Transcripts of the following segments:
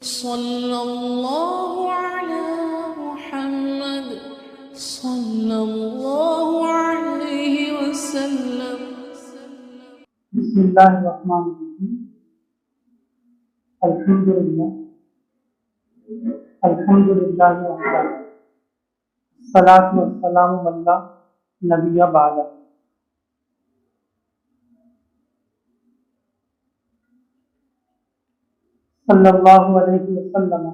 सल्लल्लाहु अला मुहम्मद सल्लल्लाहु अलैहि वसल्लम। बिस्मिल्लाहिर्रहमानिर्रहीम। अल्हम्दुलिल्लाह अल्हम्दुलिल्लाह वहदा सलातु वस्सलामु अला नबिय्य बअदा। सल्लल्लाहु अलैहि वसल्लम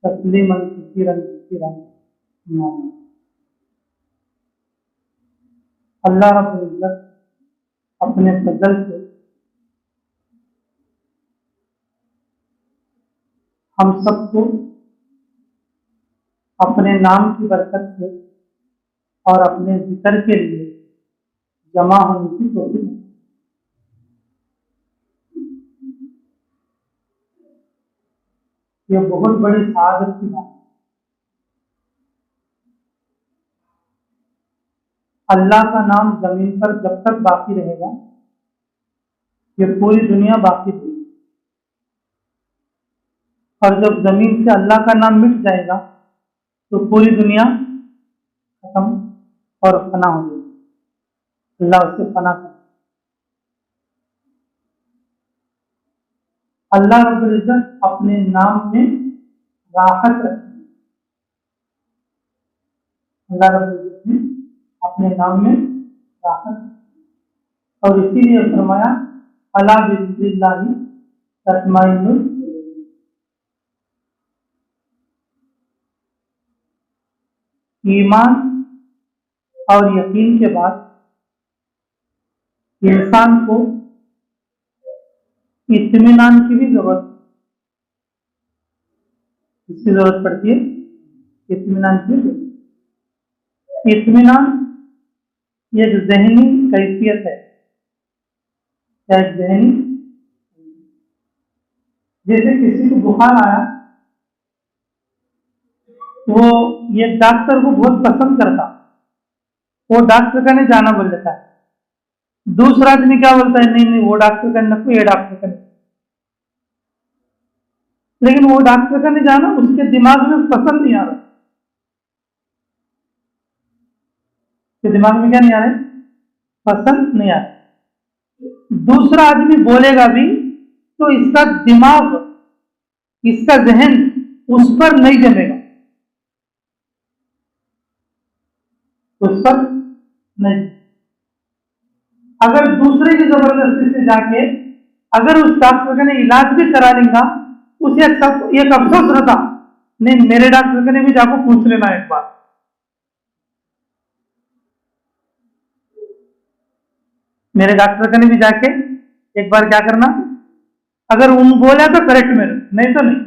तस्लीमन कसीरन कसीरन। अल्लाह रब्बुल इज्जत अपने फजल से हम सबको अपने नाम की बरकत से और अपने जिक्र के लिए जमा होने की तौफीक दें। यह बहुत बड़ी सआदत की बात है। अल्लाह का नाम जमीन पर जब तक बाकी रहेगा, ये पूरी दुनिया बाकी रहेगी, और जब जमीन से अल्लाह का नाम मिट जाएगा तो पूरी दुनिया खत्म और फना हो जाएगी। अल्लाह उससे फना करे। अल्लाह रब्बुल इज्जत अपने नाम में राहत रखी। अल्लाह रब्बुल इज्जत ने अपने नाम में राहत रखी, और इसीलिए फरमाया अला बिज़िक्रिल्लाहि तत्माइन्नुल कुलूब। ईमान और यकीन के बाद इंसान को इत्मीनान की भी जरूरत, इसकी जरूरत पड़ती है, इत्मीनान की जरूरत। इत्मीनान एक ज़हनी कैफियत है। क्या एक ज़हनी, जैसे किसी को बुखार आया, वो ये डॉक्टर को बहुत पसंद करता, वो डॉक्टर का नहीं जाना बोल देता है। दूसरा आदमी क्या बोलता है, नहीं नहीं वो डॉक्टर का नहीं, ये डॉक्टर का नहीं। लेकिन वो डॉक्टर का नहीं जाना उसके दिमाग में पसंद नहीं आ रहा। उसके दिमाग में क्या नहीं आ रहा है, पसंद नहीं आ रहा। दूसरा आदमी बोलेगा भी तो इसका दिमाग, इसका जहन उस पर नहीं जमेगा, उस पर नहीं। अगर दूसरे की जबरदस्ती से जाके अगर उस डॉक्टर का ने इलाज भी करा लेगा, उसे एक अफसोस रहता, नहीं मेरे डॉक्टर का ने भी जाको पूछ लेना एक बार। मेरे डॉक्टर का ने भी जाके एक बार क्या करना, अगर उन बोला तो करेक्ट मेरे, नहीं तो नहीं।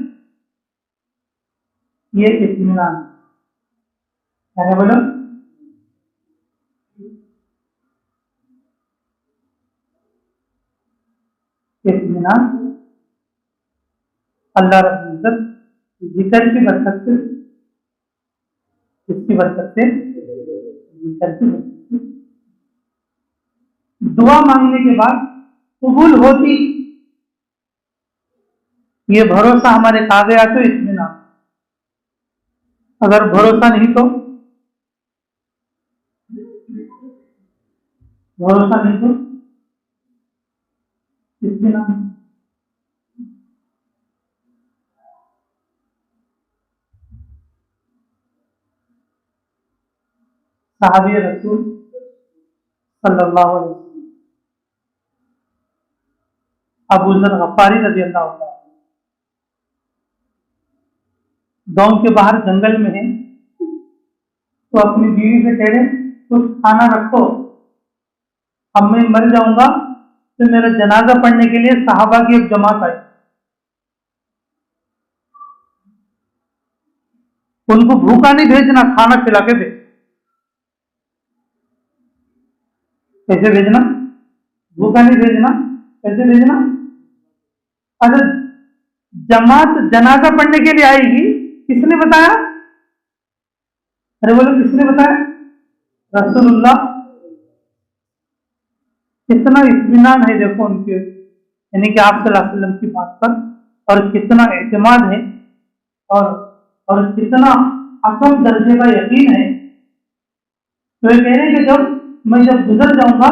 ये इत्मीनान है। बोलो इत्मीनान अल्लाह रब्बुल इज्जत जिक्र की बरकत से, इसकी बरकत से, जिक्र की बरकत से दुआ मांगने के बाद कबूल होती, ये भरोसा हमारे आ गया तो इत्मीनान। अगर भरोसा नहीं तो, भरोसा नहीं तो इत्मीनान। सहाबी रसूल सल्लल्लाहु अलैहि वसल्लम अबू ज़र गफ़ारी रज़ी अल्लाह अन्हु गांव के बाहर जंगल में है, तो अपनी बीवी से कह रहे कुछ खाना रखो, अब मैं मर जाऊंगा तो मेरा जनाजा पढ़ने के लिए सहाबा की एक जमात आई, उनको भूखा नहीं भेजना, खाना खिला के भेज। कैसे भेजना, भूखा नहीं भेजना, कैसे भेजना। अगर जमात जनाजा पढ़ने के लिए आएगी, किसने बताया, अरे बोलो किसने बताया, रसूलुल्लाह। कितना इत्मीनान है देखो उनके, यानी कि आप सल्लल्लाहु अलैहि वसल्लम की बात पर और कितना एतमाद है और कितना अकम दर्जे का यकीन है। तो ये कह रहे हैं कि जब गुजर जाऊंगा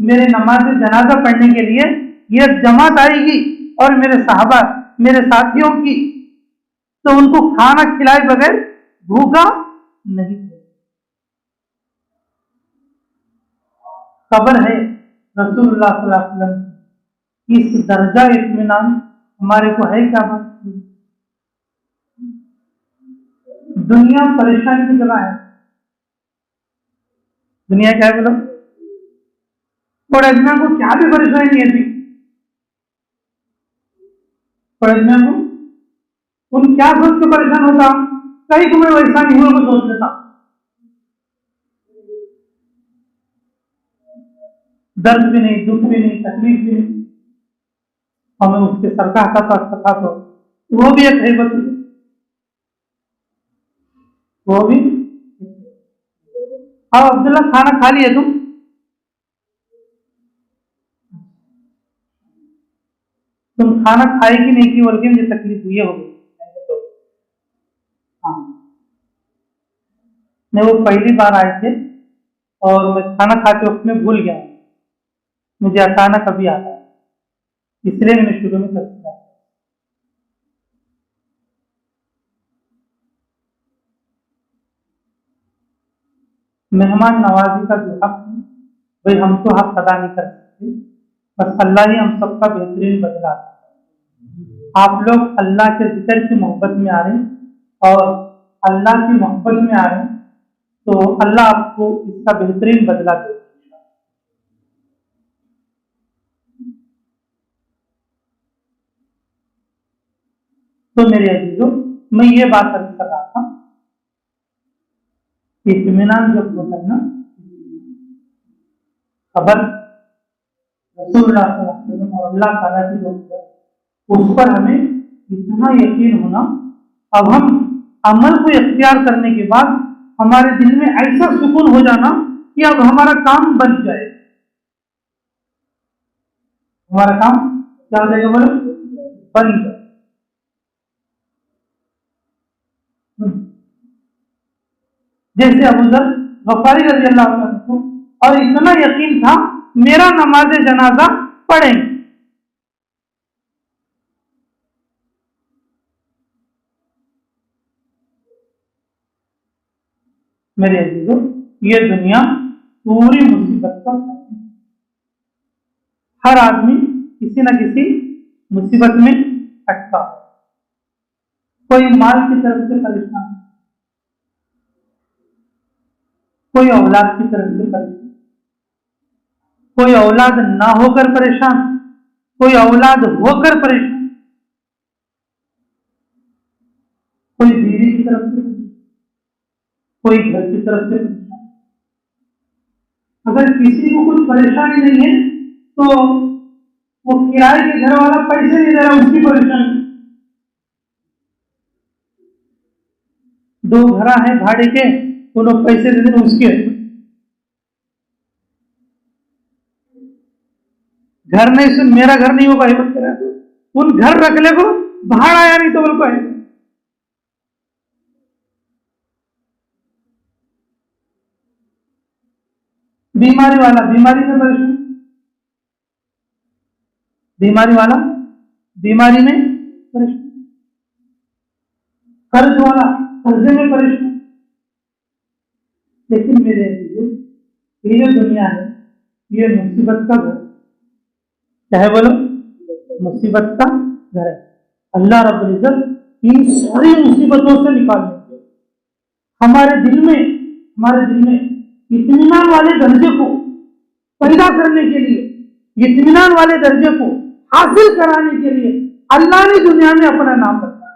मेरे नमाज जनाजा पढ़ने के लिए ये जमात आएगी और मेरे साहबा मेरे साथियों की, तो उनको खाना खिलाए बगैर भूखा नहीं। खबर है रसूलुल्लाह सल्लल्लाहु अलैहि वसल्लम इस दर्जा इत्मीनान हमारे को है क्या बात? दुनिया परेशानी की जगह है। दुनिया क्या है बोलो? और अजमा को क्या भी परेशानी नहीं थी, और अजमा को उन क्या सोच के परेशान होता, कहीं को मैं वैसा नहीं हुआ को सोच लेता। दर्द भी नहीं, दुख भी नहीं, तकलीफ भी नहीं, हमें उसके सर का हटा तो वो भी एक हैबत, वो भी। अब अब्दुल्ला खाना खा लिए तुम खाना खाए कि नहीं की बल्कि मुझे तकलीफ हुई हो गई। हाँ, मैं वो पहली बार आए थे और मैं खाना खाते वक्त में भूल गया, मुझे अचानक अभी आता है, इसलिए मैंने शुरू में तस्वीर। मेहमान नवाजी का जो हक है भाई हम तो हक अदा नहीं कर सकते, बस अल्लाह ही हम सबका बेहतरीन बदला। आप लोग अल्लाह के जिक्र की मोहब्बत में आ रहे हैं और अल्लाह की मोहब्बत में आ रहे हैं, तो अल्लाह आपको इसका बेहतरीन बदला दे। तो मेरे अजीजों, मैं ये बात अर्ज कर रहा था, इत्मीनान जब होता है ना, खबर रसूलुल्लाह सल्लल्लाहु अलैहि वसल्लम और अल्लाह ताला की जो उस पर हमें इतना यकीन होना, अब हम अमल को इख्तियार करने के बाद हमारे दिल में ऐसा सुकून हो जाना कि अब हमारा काम बन जाए। हमारा काम क्या हो जाएगा बोलो? बन जाए। जैसे अबू ज़र गफ़ारी रज़ी अल्लाह अन्हु, और इतना यकीन था मेरा नमाज जनाजा पढ़ेंगे। मेरे अजीजों, ये दुनिया पूरी मुसीबत का है। हर आदमी किसी न किसी मुसीबत में अटका, कोई माल की तरफ से परेशान, कोई औलाद की तरफ से परेशान, कोई औलाद ना होकर परेशान, कोई औलाद होकर परेशान, कोई बीवी की तरफ से, कोई घर की तरफ से परेशान। अगर किसी को कुछ परेशानी नहीं है तो वो किराए के घर वाला पैसे नहीं दे रहा, उसकी परेशानी। दो घर हैं भाड़े के, वो लोग पैसे दे दें, उसके घर नहीं, सुन मेरा घर नहीं होगा हिम्मत करा तो उन घर रख ले को भाड़ा आया नहीं तो बोल पाए। बीमारी वाला बीमारी में परेशान, बीमारी वाला बीमारी में परेशान, कर्ज वाला कर्जे में परेशान। लेकिन मेरे ये जो दुनिया है ये मुसीबत का घर, क्या है बोलो? मुसीबत का घर है। अल्लाह रब्बुल इज्जत इन सारी मुसीबतों से निकालने, हमारे दिल में इत्मीनान वाले दर्जे को पैदा करने के लिए, इत्मीनान वाले दर्जे को हासिल कराने के लिए अल्लाह ने दुनिया में अपना नाम रखा।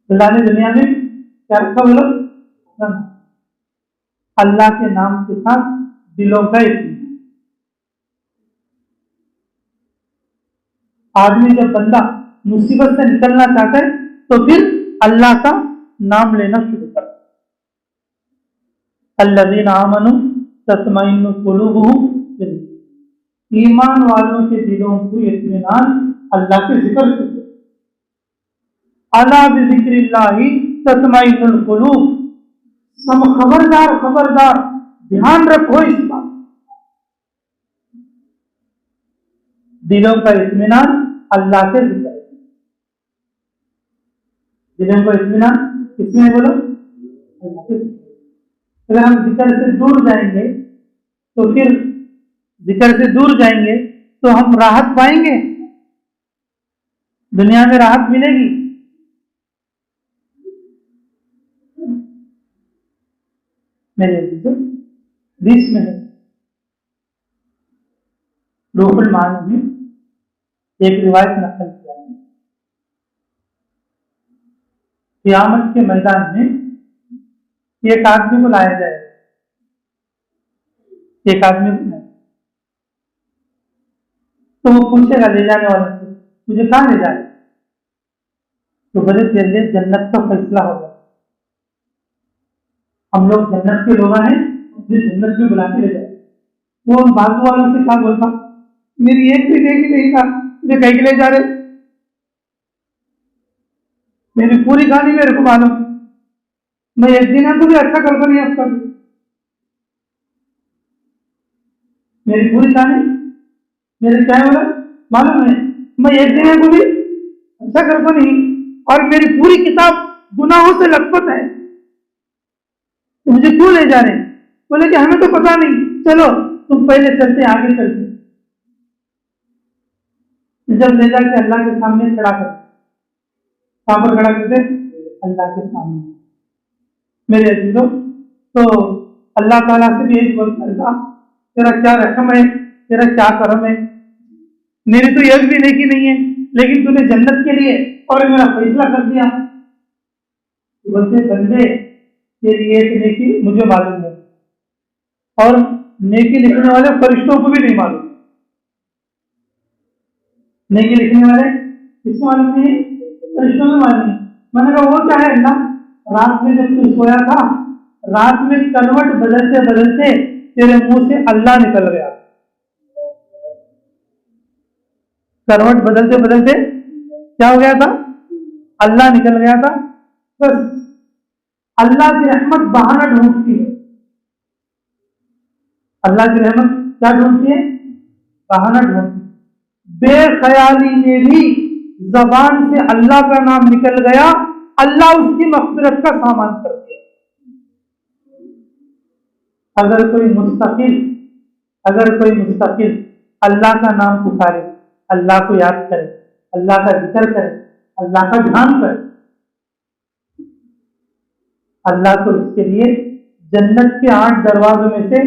अल्लाह ने दुनिया में क्या रखा बोलो? अल्लाह के नाम के साथ दिलों का इत्मीनान। आदमी जब बंदा मुसीबत से निकलना चाहता है तो फिर अल्लाह का नाम लेना शुरू कर। अल्लज़ीना आमनू तत्मइन्नु कुलूबुहुम बिज़िक्र, ईमान वालों के दिलों को इत्मीनान अल्लाह के जिक्र से। अला बिज़िक्रिल्लाहि तत्मइन्नुल कुलूब। सब खबरदार खबरदार, ध्यान रखो इस बात। दिलों का इत्मीनान अल्लाह के जिक्र। दिलों का इत्मीनान किसमें बोलो? अल्लाह के जिक्र। अगर हम जिक्र से दूर जाएंगे तो फिर जिक्र से दूर जाएंगे तो हम राहत पाएंगे, दुनिया में राहत मिलेगी। मेरे हदीस में रूहुल मानी में एक रिवायत नकल किया है। क़यामत के मैदान में एक आदमी को लाया जाए, एक आदमी को, तो वो पूछेगा ले जाने वाले से, मुझे कहाँ ले जाए? तो बोले तेरे लिए जन्नत का फैसला होगा। हम लोग जन्नत के लोग हैं, मुझे जन्नत में बुला के ले जाए। वो बाजू वालों से क्या बोलता, मेरी एक भी देखी नहीं था, मुझे कहीं ले जा रहे, मेरी पूरी कहानी मेरे को मालूम, मैं एक दिन है तो भी अच्छा कर नहीं आपका, मेरी पूरी कहानी मेरे क्या बोला मालूम है, मैं एक दिन है तो भी अच्छा कर नहीं, और मेरी पूरी किताब गुनाहों से लथपथ है, तो मुझे क्यों ले जा रहे? बोले कि हमें तो पता नहीं, चलो तुम पहले चलते, आगे चलते। जब ले जाके अल्लाह के सामने खड़ा कर, कहां पर खड़ा करते? अल्लाह के सामने। मेरे अजीजों, तो अल्लाह ताला से भी यही बोलता, अल्लाह तेरा क्या रहम है, तेरा क्या करम है, मेरी तो एक भी नेकी नहीं है, लेकिन तूने जन्नत के लिए और मेरा फैसला कर दिया। बोलते बंदे तेरी एक नेकी मुझे मालूम है, और नेकी लिखने वाले फरिश्तों को भी नहीं मालूम। नेकी लिखने वाले किसको मालूम नहीं है? फरिश्तों में मालूम है। मैंने कहा वो क्या है अल्लाह? रात में जब तू सोया था, रात में करवट बदलते बदलते तेरे मुंह से अल्लाह निकल गया। करवट बदलते बदलते क्या हो गया था? अल्लाह निकल गया था। बस अल्लाह की रहमत बहाना ढूंढती है। अल्लाह की रहमत क्या ढूंढती है? बहाना ढूंढती है। बेख्याली में भी जबान से अल्लाह का नाम निकल गया, अल्लाह उसकी मग़फ़िरत का सामान कर दिया। अगर कोई मुस्तकिल अल्लाह का नाम पुकारे, अल्लाह को याद करे, अल्लाह का जिक्र करे, अल्लाह का ध्यान करे, अल्लाह तो उसके लिए जन्नत के 8 दरवाजों में से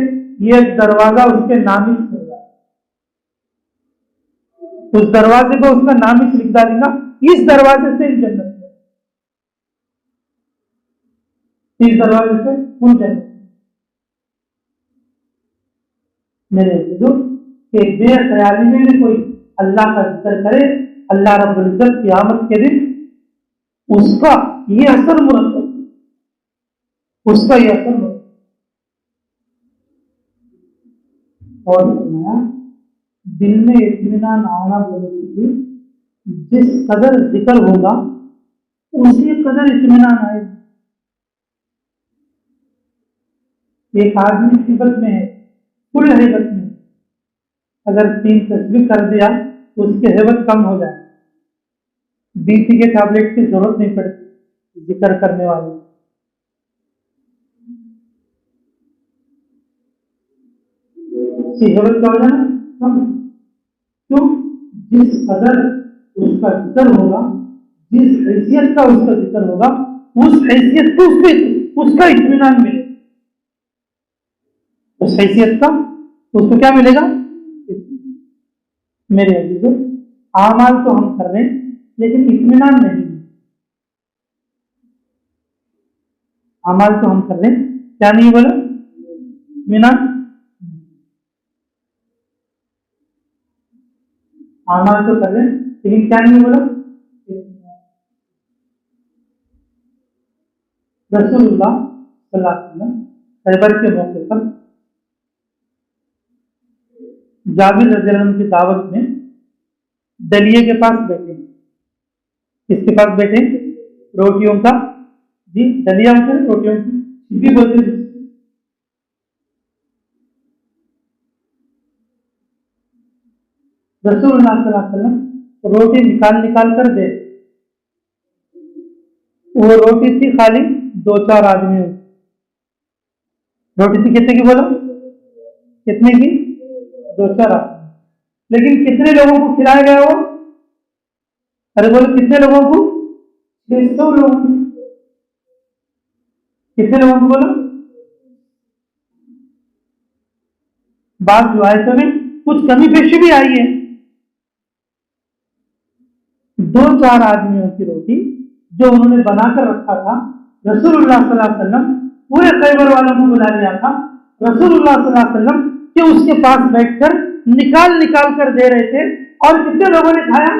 ये दरवाजा उसके नाम ही होगा। उस दरवाजे को उसका नाम ही लिख डालेगा, इस दरवाजे से जन्नत में, इस दरवाजे से उन जन्नत। मेरे जो कि बेख्याली में भी कोई अल्लाह का जिक्र करे, अल्लाह रब्बुल इज्जत क़यामत के दिन उसका ये असर मुरक्कब, उसका ये असर मुरक्कब। और दिल में इत्मीनान आना बोले, जिस कदर जिक्र होगा उसी कदर इत्मीनान आएगा। एक आदमी हिब्बत में है, फुल हिब्बत में, अगर 3 तस्बीह कर दिया तो उसकी हिब्बत कम हो जाए, बीपी के टैबलेट की जरूरत नहीं पड़ती जिक्र करने वाले। हिब्बत का हो जाना कम, क्यों? जिस कदर उसका जिक्र होगा, जिस हैसियत का उसका जिक्र होगा, उस हैसियत को उसका इत्मीनान मिलेगा। उस हैसियत का उसको क्या मिलेगा? मेरे अजीजों, आमाल तो हम कर रहे हैं लेकिन इत्मीनान नहीं। आमाल तो हम कर रहे हैं, क्या नहीं बोला? इत्मीनान। आमाल तो कर रहे हैं लेकिन क्या नहीं बोला? रसूलुल्लाह सल्लल्लाहु अलैहि वसल्लम खैबर के मौके पर जाबिर रज़ियल्लाहु अन्हु की दावत में दलिये के पास बैठे। किसके पास बैठे? रोटियों का, जी दलिया होता है रोटियों की भी बोलते हैं। रसूलुल्लाह सल्लल्लाहु अलैहि वसल्लम रोटी निकाल निकाल कर दे। वो रोटी थी खाली 2-4 आदमियों की। रोटी थी कितने की बोलो? कितने की? 2-4 आदमी। लेकिन कितने लोगों को खिलाया गया वो? अरे बोलो कितने लोगों को? 600 लोगों को। कितने लोगों को बोलो? बात रिवायतों में कुछ कमी पेशी भी आई है। 2-4 आदमियों की रोटी जो उन्होंने बनाकर रखा था, रसूलुल्लाह सल्लल्लाहु अलैहि वसल्लम पूरे खैबर वालों को बुला लिया था। रसूलुल्लाह सल्लल्लाहु अलैहि वसल्लम के उसके पास बैठकर निकाल निकाल कर दे रहे थे। और कितने लोगों ने खाया?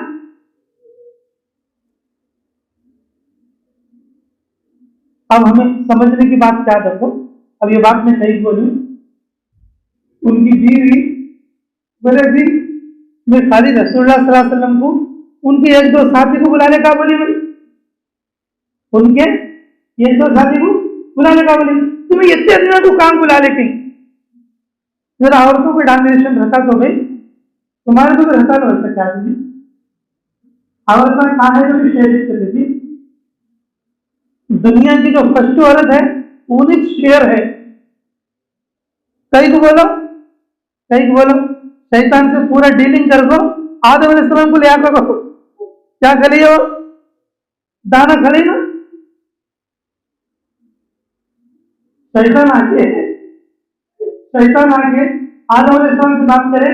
अब हमें समझने की बात क्या देखो, अब ये बात मैं सही बोलूं, उनकी बीवी बोले जी मैं खाली रसूलुल्लाह सल्लल्लाहु अलैहि वसल्लम को, उनके 1-2 साथी को बुलाने का बोली भाई, उनके 1-2 साथी को बुलाने का बोली। तुम्हें इतने आदमियों को काम बुला लेते? जरा औरतों को डोमिनेशन रहता तो भाई, तुम्हारे को तो रहता तो वैसा क्या थी? औरतें खाने को भी शेयर करती थी। दुनिया की जो फर्स्ट औरत है उन्हीं शेयर है। कई को बोलो, कई को बोलो शैतान से पूरा डीलिंग कर दो, आदम अलैहिस्सलाम को ले आकर करो, क्या खड़ी हो? दाना खड़ी ना। शैतान आके आदम अलैहिस्सलाम से बात करे,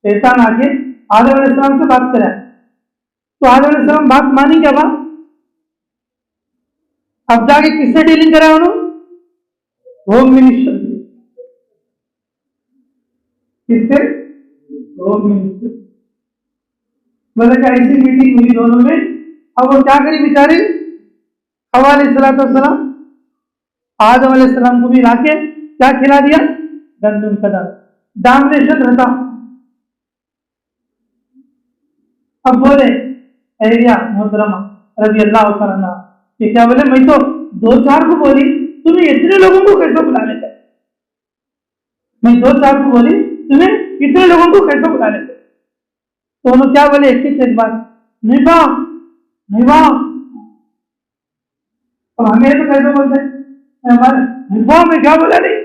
शैतान आके आदम अलैहिस्सलाम से बात करे तो आदम अलैहिस्सलाम बात मानी क्या बात? अब जाके किससे डीलिंग करा उन्होंने? होम मिनिस्टर से। किससे? Home minister. मतलब क्या ऐसी मीटिंग हुई दोनों में। अब वो क्या करी बेचारी हवा अलैहिस्सलाम, आदम अलैहिस्सलाम को भी लाके क्या खिला दिया? गंदम का दाना। डोमिनेशन रहता। अब बोले एरिया मोहतरमा रज़ी अल्लाह तआला अन्हा, ये क्या बोले, मैं तो 2-4 को बोली, तुम्हें इतने लोगों को कैसे बुला लेते? मैं 2-4 को बोली, तुम्हें इतने लोगों को कैसे बुला लेते? तो उन्होंने क्या बोले, एक ही बात, नहीं बा, नहीं बा। अब हमें तो कैसे बोलते हैं हमारे निभा में क्या बोला नहीं,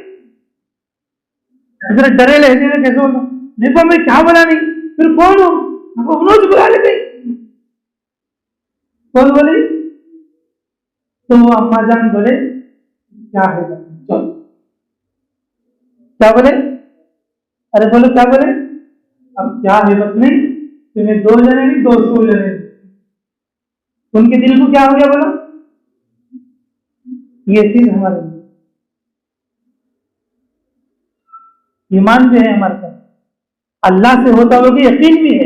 जरा डरे लहजे में कैसे बोलता, निभा में क्या बोला नहीं, फिर कौन हो? उन्होंने बुला लेते। कौन बोले? तो वो अम्मा जान बोले क्या है, चलो क्या बोले? अरे बोलो क्या बोले? अब क्या हिम्मत नहीं, तुम्हें 2 जने नहीं 200 जने। उनके दिल को क्या हो गया बोलो? ये चीज हमारे ईमान भी है, हमारे पास अल्लाह से होता हुआ भी यकीन भी है,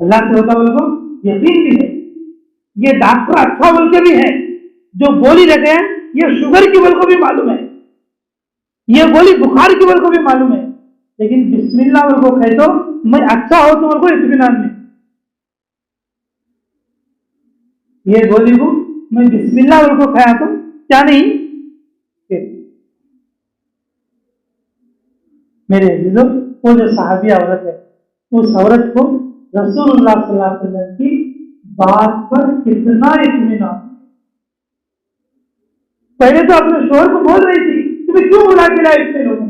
अल्लाह से होता हुआ को यकीन भी है। ये डॉक्टर अच्छा बोल के भी है, जो गोली लेते हैं ये शुगर की बोल को भी मालूम है, ये गोली बुखार की बोल को भी मालूम है, लेकिन बिस्मिल्लाह बोल को कहे तो मैं अच्छा हो तो बोल को इत्मीनान नहीं। ये गोली को मैं बिस्मिल्लाह बोल को खाया तो क्या नहीं। मेरे अजीजों, वो जो सहाबिया औरत है, उस औरत को रसूलुल्लाह सल्लल्लाहु अलैहि वसल्लम की बात पर कितना इत्मीनान। पहले तो अपने शोहर को बोल रही थी तुम्हें क्यों बुला के लाए इतने लोगों,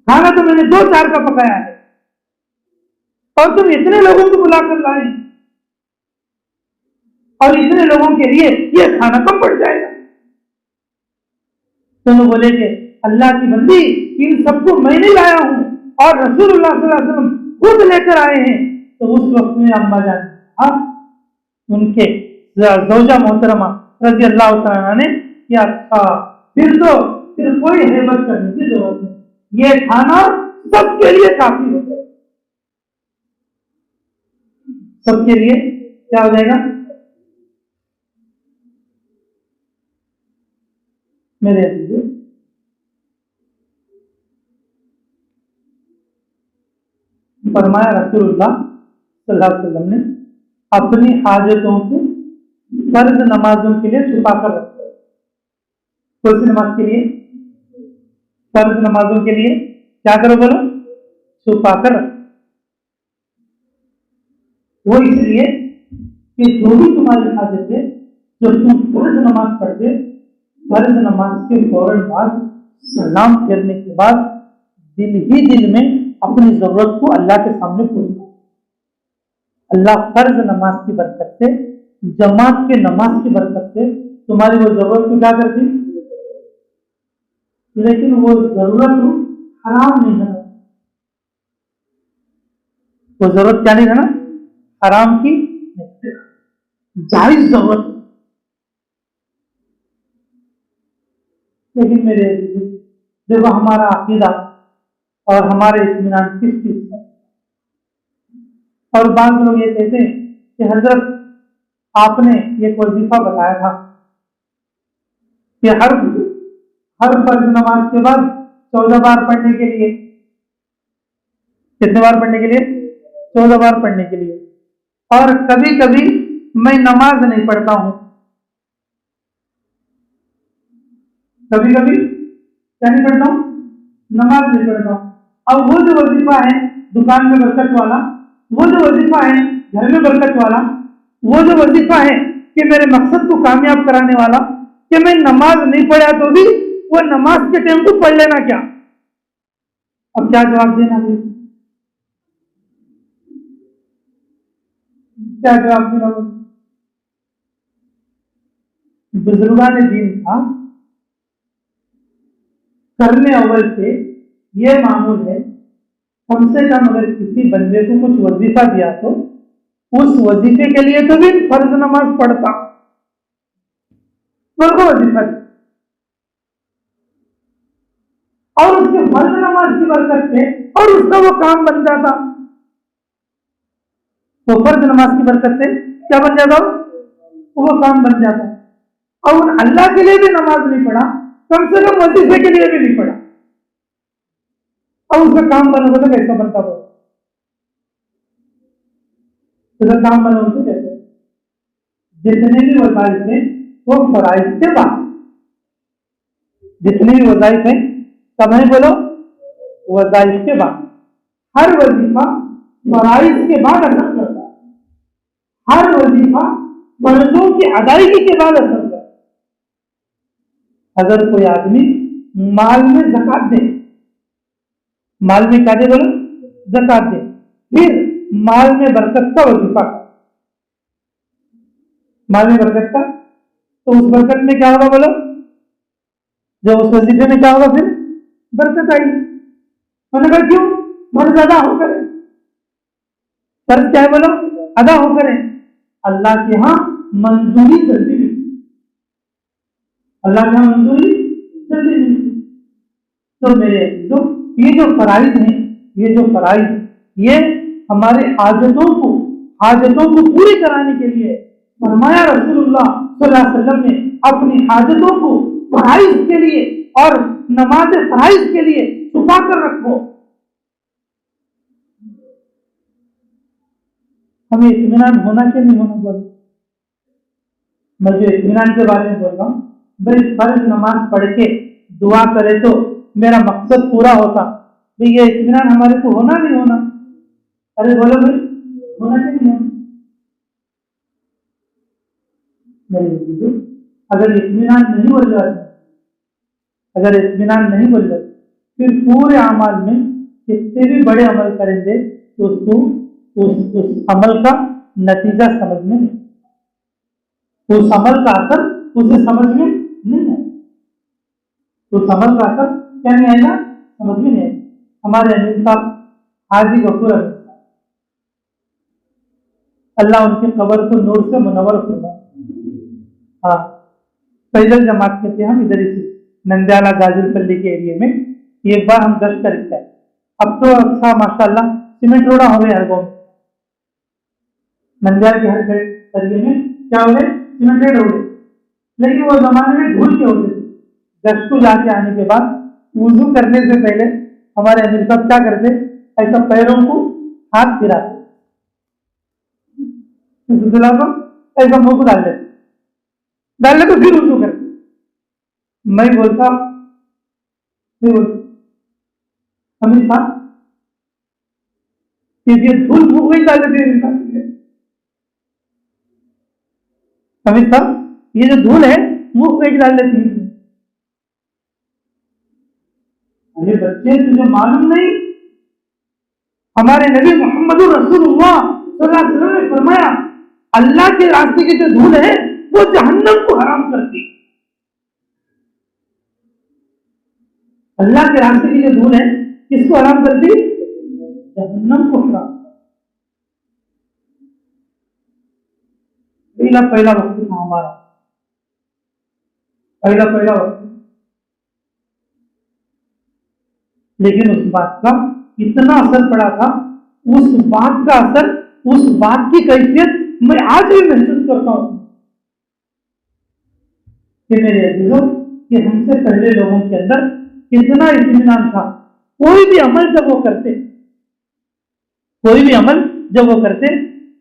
खाना तो मैंने 2-4 का पकाया है और तुम इतने लोगों को बुलाकर लाए और इतने लोगों के लिए ये खाना कम पड़ जाएगा। दोनों बोले कि अल्लाह की बंदी, इन सबको मैं नहीं लाया हूं और रसूलुल्लाह सल्लल्लाहु अलैहि वसल्लम खुद लेकर आए हैं। तो उस वक्त में अम्मा जान उनके ज़ौजा मोहतरमा रज़ी अल्लाह तआला अन्हा ने क्या था, फिर कोई हेबत करने की जरूरत नहीं, ये खाना सबके लिए काफी हो जाएगा, सबके लिए क्या हो जाएगा। मेरे फरमाया रसूलुल्लाह सल्लल्लाहु अलैहि वसल्लम ने अपनी हाजतों को फर्ज नमाजों के लिए छुपा कर रखो। कौन सी नमाज के लिए? फर्ज नमाजों के लिए क्या करो बोलो? छुपा कर रखो। वो इसलिए कि जो भी तुम्हारी हाजत है, जब तुम फर्ज नमाज पढ़ते, फर्ज नमाज के फौरन बाद सलाम फेरने के बाद दिल ही दिल में अपनी जरूरत को अल्लाह के सामने पूछो। अल्लाह फर्ज नमाज की बरकत से, जमात के नमाज की बरकत से तुम्हारी वो जरूरत को क्या करती, लेकिन वो जरूरत हराम नहीं है। वो जरूरत क्या नहीं है ना, हराम की, जायज जरूरत। लेकिन मेरे देखो हमारा अकीदा और हमारे इत्मीनान किस चीज पर। और बाद लोग ये कहते हैं कि हजरत आपने एक वजीफा बताया था कि हर फर्ज नमाज के बाद 14 बार पढ़ने के लिए, कितने बार पढ़ने के लिए? 14 बार पढ़ने के लिए। और कभी कभी मैं नमाज नहीं पढ़ता हूं, कभी कभी क्या नहीं पढ़ता हूं? नमाज नहीं पढ़ता हूं। अब वो जो वजीफा है दुकान में बरकत वाला, वो जो वजीफा है घर में बरकत वाला, वो जो वजीफा है कि मेरे मकसद को कामयाब कराने वाला, कि मैं नमाज नहीं पढ़ा तो भी वो नमाज के टाइम को पढ़ लेना, क्या? अब क्या जवाब देना? क्या जवाब देना? बुजुर्गान दीन था करने अव्वल से ये मामूल है, कम से कम अगर किसी बंदे को कुछ वजीफा दिया तो उस वजीफे के लिए तो भी फर्ज नमाज पढ़ता, वजीफा और उसके फर्ज नमाज की बरकत से और उसका वो काम बन जाता। तो फर्ज नमाज की बरकत से क्या बन जाता? वो काम बन जाता। और अल्लाह के लिए भी नमाज नहीं पढ़ा, कम से कम वजीफे के लिए भी नहीं पढ़ा, और उसका काम बना तो कैसा बनता हो? उसका काम बना तो कैसे? जितने भी वज़ाइफ हैं वो फराइज के बाद, जितने भी वज़ाइफ हैं कब है बोलो? वज़ाइफ के बाद। हर वजीफा फराइज के बाद असर करता है, हर वजीफा फर्जों की अदायगी के बाद असर करता है। अगर कोई आदमी माल में ज़कात दे, माल में क्या दे बोलो? ज़कात दे, फिर माल में बरकत का वजीफा, माल में बरकत का, तो उस बरकत में क्या होगा बोलो? जो उस वजीफे में क्या होगा? फिर बरकत आई। मैंने कहा क्यों? फर्ज अदा हो करें, फर्ज क्या है बोलो? अदा हो करें। अल्लाह के यहाँ मंजूरी जल्दी मिलती, अल्लाह के यहाँ मंजूरी जल्दी मिलती। तो मेरे जो ये जो फराइज हैं, ये जो फराइज, ये हमारे हाजतों को पूरी कराने के लिए फरमाया रसूलुल्लाह सल्लल्लाहु अलैहि वसल्लम ने अपनी हाजतों को फराइज के लिए और नमाज फराइज के लिए छुपा कर रखो। हमें इत्मीनान होना क्या नहीं होना बोलो? मैं जो इत्मीनान के बारे में बोल रहा हूँ, भाई फर्ज नमाज पढ़ के दुआ करे तो मेरा मकसद पूरा होता, भाई ये इत्मीनान हमारे को होना नहीं होना? अरे बोलो भाई, होना नहीं होना? अगर इत्मीनान नहीं बोल जाए, अगर इत्मीनान नहीं बोल जाए, फिर पूरे अमाल में कितने भी बड़े अमल करेंगे तो उसको उस अमल का नतीजा समझ में नहीं, उस अमल का असर उसे समझ में नहीं है, उस अमल का असर क्या नहीं आएगा? समझ में नहीं आएगा। हमारे अमीर साहब हाजी गफूर अल्लाह उनकी कब्र को नूर से मुनव्वर फरमाए। हाँ, पैदल जमात में थे हम, इधर ही नंद्याला गाजिलपल्ली के एरिया में। एक बार हम गश्त करते हैं, अब तो अच्छा माशाल्लाह सीमेंट रोड़ा हो गए हर गाँव में, नंद्याल के हर एरिया में क्या हो गए? सीमेंटेड हो गए। लेकिन वो जमाने में धूल के होते थे। गश्त को जाके आने के बाद वुजू करने से पहले हमारे अमीर साहब क्या करते? ऐसा पैरों को हाथ फिरा दुल्हा को ऐसा मुंह को डाल ले तो फिर वजू कर। मैं बोलता अमीर साहब ये धूल मुंह में डाल देते हैं। अमीर साहब ये जो धूल है मुंह में डाल देती है। अरे बच्चे तुझे मालूम नहीं, हमारे नबी मोहम्मद रसूलुल्लाह सल्लल्लाहु अलैहि वसल्लम ने फरमाया अल्लाह के रास्ते की जो धूल है वो जहन्नम को हराम करती। अल्लाह के रास्ते की जो धूल है किसको हराम करती? जहन्नम को हराम। पहला वक्त था हमारा, पहला वक्त, लेकिन उस बात का इतना असर पड़ा था, उस बात का असर, उस बात की कैफियत मैं आज भी महसूस करता हूं कि मेरे अजीजों कि हमसे पहले लोगों के अंदर कितना इत्मीनान था। कोई भी अमल जब वो करते,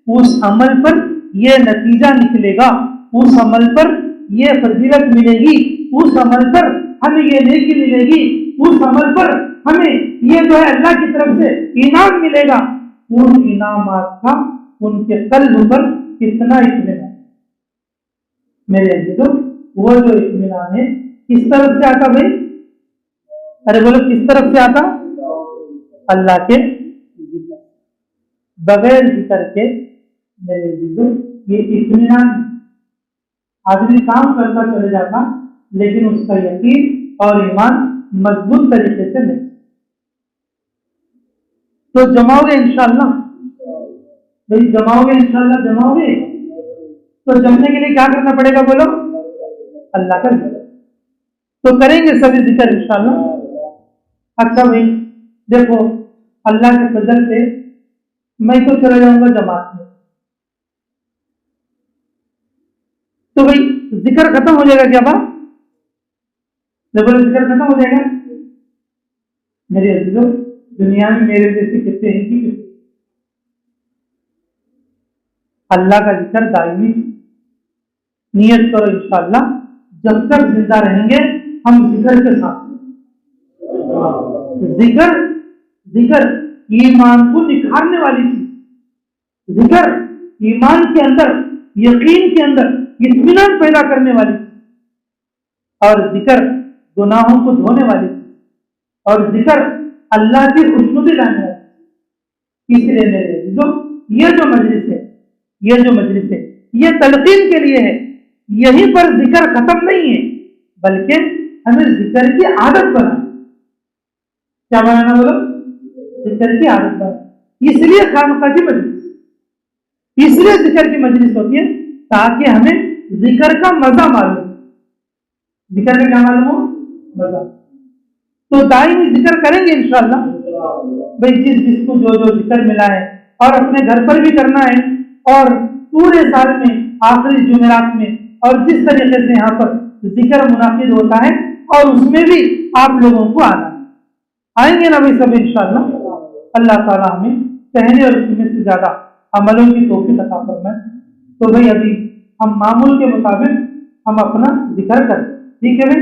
उस अमल पर ये नतीजा निकलेगा, उस अमल पर ये फजीलत मिलेगी, उस अमल पर हमें ये नेकी मिलेगी, उस अमल पर हमें ये जो है अल्लाह की तरफ से इनाम मिलेगा। उन इनामात का उनके कल्ब पर कितना इत्मीनान। मेरे अजीजों वो जो इत्मीनान है किस तरफ से आता भाई? अरे बोलो किस तरफ से आता? अल्लाह के जिक्र, बगैर जिक्र के मेरे अजीजों ये इत्मीनान। आदमी काम करता चले जाता लेकिन उसका यकीन और ईमान मजबूत तरीके से नहीं। तो जमाओगे इंशाअल्लाह भाई, जमाओगे इंशाअल्लाह, जमाओगे। तो जमने के लिए क्या करना पड़ेगा बोलो? अल्लाह का जिक्र। तो करेंगे सभी जिक्र इंशाअल्लाह। अच्छा भाई देखो, अल्लाह के फजल से मैं तो चला जाऊंगा जमात में, तो भाई जिक्र खत्म हो जाएगा क्या बात? बोलो जिक्र खत्म हो जाएगा? मेरे अजीजों दुनिया में मेरे जैसे कितने हैं कि अल्लाह का जिक्र दायमी नियत करो इंशाअल्लाह, जब तक जिंदा रहेंगे हम जिक्र के साथ। जिक्र ईमान को निखारने वाली चीज, जिक्र ईमान के अंदर, यकीन के अंदर इत्मीनान पैदा करने वाली चीज, और जिक्र गुनाहों को धोने वाली चीज, और जिक्र अल्लाह की खुशनुदी लाने वाली। इसलिए मेरे अजीजों ये जो मजलिस है ये तलकीन के लिए है। यहीं पर जिक्र खत्म नहीं है, बल्कि हमें जिक्र की आदत बनाना। क्या बनाना बोलो? जिक्र की आदत बनाना। इसलिए खामखा की मजलिस, इसलिए जिक्र की मजलिस होती है ताकि हमें जिक्र का मजा मालूम। जिक्र का क्या मालूम हो? मजा। तो दायमी जिक्र करेंगे इंशाअल्लाह भाई, जिसको जो जो जिक्र मिला है, और अपने घर पर भी करना है, और पूरे साल में आखिरी जुमेरात में, और जिस तरीके से यहाँ पर जिक्र मुनाकिद होता है और उसमें भी आप लोगों को आना। आएंगे ना भाई सब इंशाअल्लाह। अल्लाह ताला हमें कहने और सुनने से ज्यादा अमलों की तौफीक अता फरमाए। तो भाई अभी हम मामूल के मुताबिक हम अपना जिक्र करें, ठीक है भाई।